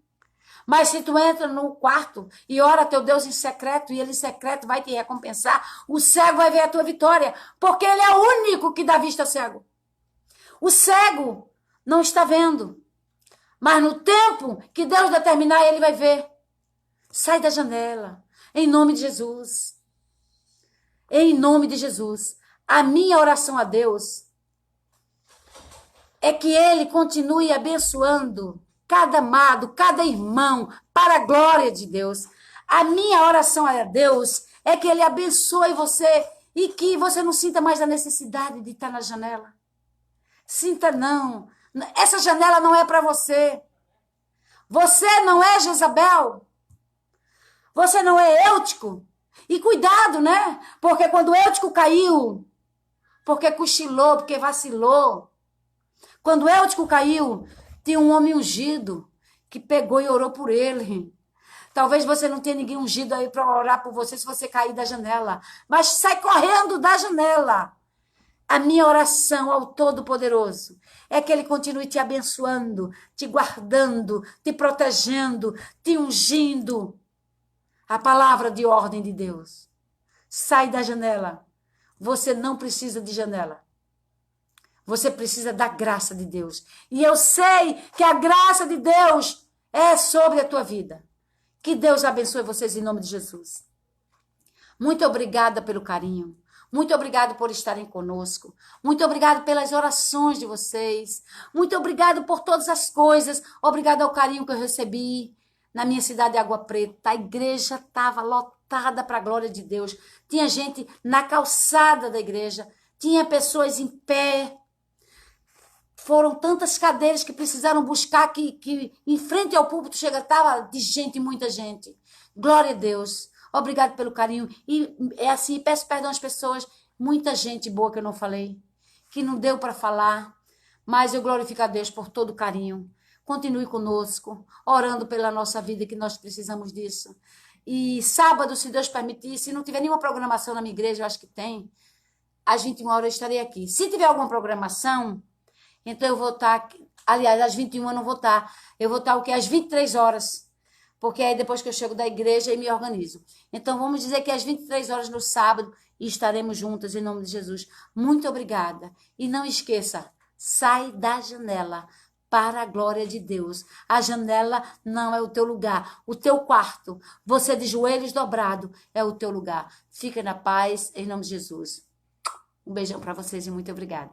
Mas se tu entra no quarto e ora teu Deus em secreto e ele em secreto vai te recompensar, o cego vai ver a tua vitória, porque ele é o único que dá vista ao cego. O cego não está vendo, mas no tempo que Deus determinar, ele vai ver. Sai da janela, em nome de Jesus. Em nome de Jesus. A minha oração a Deus é que Ele continue abençoando cada amado, cada irmão, para a glória de Deus. A minha oração a Deus é que Ele abençoe você e que você não sinta mais a necessidade de estar na janela. Sinta não. Essa janela não é para você. Você não é Jezabel. Você não é Eutico. E cuidado, né? Porque quando Eutico caiu, porque cochilou, porque vacilou. Quando Eutico caiu, tinha um homem ungido que pegou e orou por ele. Talvez você não tenha ninguém ungido aí para orar por você se você cair da janela. Mas sai correndo da janela. A minha oração ao Todo-Poderoso é que Ele continue te abençoando, te guardando, te protegendo, te ungindo. A palavra de ordem de Deus. Sai da janela. Você não precisa de janela. Você precisa da graça de Deus. E eu sei que a graça de Deus é sobre a tua vida. Que Deus abençoe vocês em nome de Jesus. Muito obrigada pelo carinho. Muito obrigado por estarem conosco. Muito obrigado pelas orações de vocês. Muito obrigado por todas as coisas. Obrigado ao carinho que eu recebi na minha cidade de Água Preta. A igreja estava lotada para a glória de Deus. Tinha gente na calçada da igreja. Tinha pessoas em pé. Foram tantas cadeiras que precisaram buscar que em frente ao púlpito estava de gente, muita gente. Glória a Deus. Obrigado pelo carinho. E é assim, peço perdão às pessoas, muita gente boa que eu não falei, que não deu para falar, mas eu glorifico a Deus por todo o carinho. Continue conosco, orando pela nossa vida, que nós precisamos disso. E sábado, se Deus permitir, se não tiver nenhuma programação na minha igreja, eu acho que tem, às 21 horas eu estarei aqui. Se tiver alguma programação, então eu vou estar, aliás, às 21 eu não vou estar, eu vou estar o quê? Às 23 horas. Porque aí depois que eu chego da igreja, eu me organizo. Então, vamos dizer que às 23 horas no sábado estaremos juntas em nome de Jesus. Muito obrigada. E não esqueça, sai da janela para a glória de Deus. A janela não é o teu lugar. O teu quarto, você de joelhos dobrados, é o teu lugar. Fica na paz em nome de Jesus. Um beijão para vocês e muito obrigada.